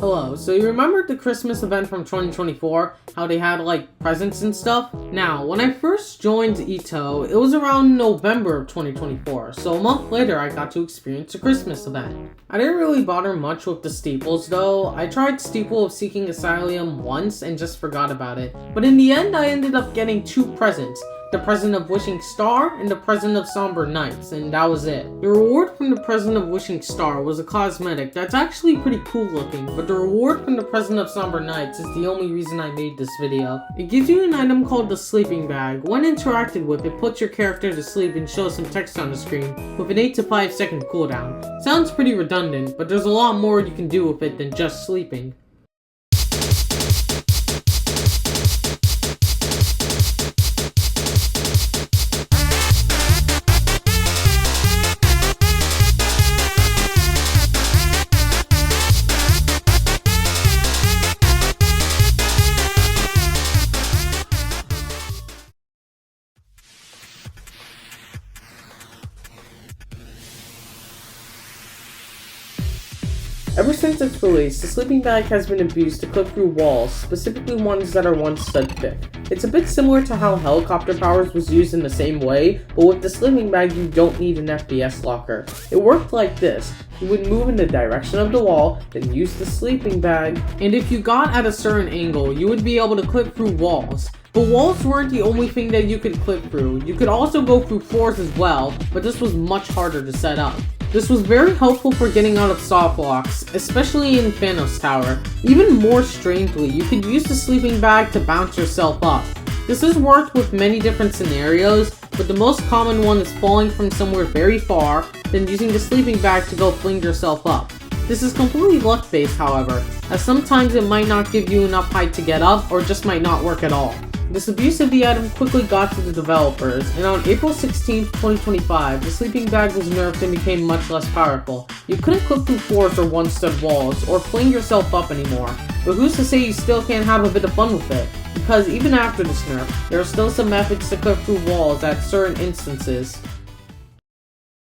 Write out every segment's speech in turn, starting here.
Hello, so you remember the Christmas event from 2024? How they had like presents and stuff? Now, when I first joined Ito, it was around November of 2024, so a month later I got to experience a Christmas event. I didn't really bother much with the steeples though. I tried Steeple of Seeking Asylum once and just forgot about it, but in the end I ended up getting two presents. The present of Wishing Star and the present of Somber Nights, and that was it. The reward from the present of Wishing Star was a cosmetic that's actually pretty cool looking, but the reward from the present of Somber Nights is the only reason I made this video. It gives you an item called the Sleeping Bag. When interacted with, it puts your character to sleep and shows some text on the screen with an 8 to 5 second cooldown. Sounds pretty redundant, but there's a lot more you can do with it than just sleeping. Ever since its release, the sleeping bag has been abused to clip through walls, specifically ones that are 1 stud thick. It's a bit similar to how helicopter powers was used in the same way, but with the sleeping bag you don't need an FPS locker. It worked like this. You would move in the direction of the wall, then use the sleeping bag, and if you got at a certain angle, you would be able to clip through walls. But walls weren't the only thing that you could clip through. You could also go through floors as well, but this was much harder to set up. This was very helpful for getting out of soft locks, especially in Thanos Tower. Even more strangely, you could use the sleeping bag to bounce yourself up. This has worked with many different scenarios, but the most common one is falling from somewhere very far, then using the sleeping bag to go fling yourself up. This is completely luck based, however, as sometimes it might not give you enough height to get up, or just might not work at all. This abuse of the item quickly got to the developers, and on April 16, 2025, the sleeping bag was nerfed and became much less powerful. You couldn't clip through floors or 1 stud walls, or fling yourself up anymore, but who's to say you still can't have a bit of fun with it? Because even after this nerf, there are still some methods to clip through walls at certain instances.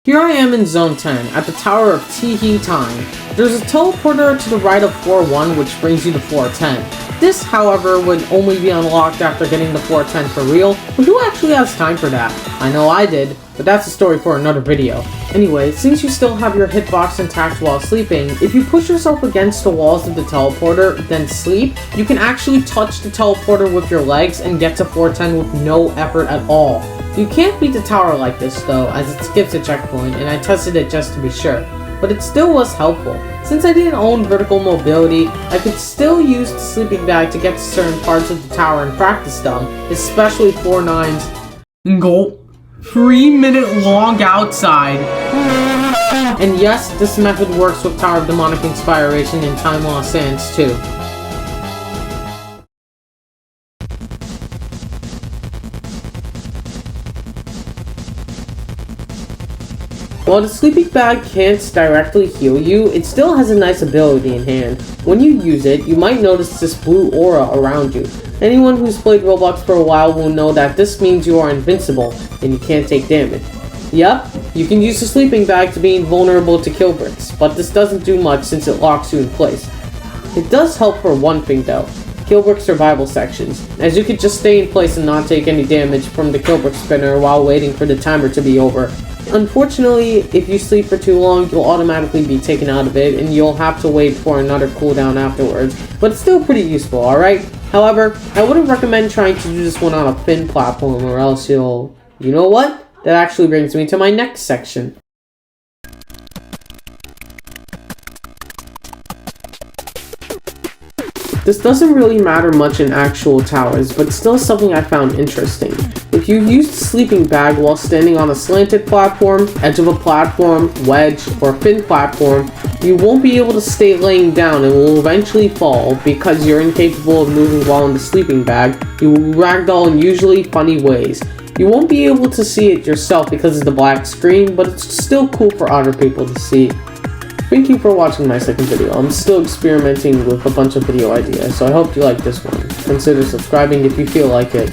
Here I am in Zone 10, at the Tower of Teehee Time. There's a teleporter to the right of floor 1 which brings you to floor 10. This, however, would only be unlocked after getting the floor 10 for real, but who actually has time for that? I know I did, but that's a story for another video. Anyway, since you still have your hitbox intact while sleeping, if you push yourself against the walls of the teleporter, then sleep, you can actually touch the teleporter with your legs and get to floor 10 with no effort at all. You can't beat the tower like this though, as it skips a checkpoint, and I tested it just to be sure. But it still was helpful. Since I didn't own vertical mobility, I could still use the sleeping bag to get to certain parts of the tower and practice them, especially floor 9's Go 3-minute log outside. And yes, this method works with Tower of Demonic Inspiration and Time Lost Sands too. While the sleeping bag can't directly heal you, it still has a nice ability in hand. When you use it, you might notice this blue aura around you. Anyone who's played Roblox for a while will know that this means you are invincible, and you can't take damage. Yep, you can use the sleeping bag to be invulnerable to kill bricks, but this doesn't do much since it locks you in place. It does help for one thing though, Killbrick survival sections, as you could just stay in place and not take any damage from the Killbrick spinner while waiting for the timer to be over. Unfortunately, if you sleep for too long, you'll automatically be taken out of it, and you'll have to wait for another cooldown afterwards, but it's still pretty useful, alright? However, I wouldn't recommend trying to do this one on a thin platform, or else you'll... You know what? That actually brings me to my next section. This doesn't really matter much in actual towers, but still something I found interesting. If you use the sleeping bag while standing on a slanted platform, edge of a platform, wedge, or thin platform, you won't be able to stay laying down and will eventually fall because you're incapable of moving while in the sleeping bag. You will ragdoll in usually funny ways. You won't be able to see it yourself because of the black screen, but it's still cool for other people to see. Thank you for watching my second video. I'm still experimenting with a bunch of video ideas, so I hope you like this one. Consider subscribing if you feel like it.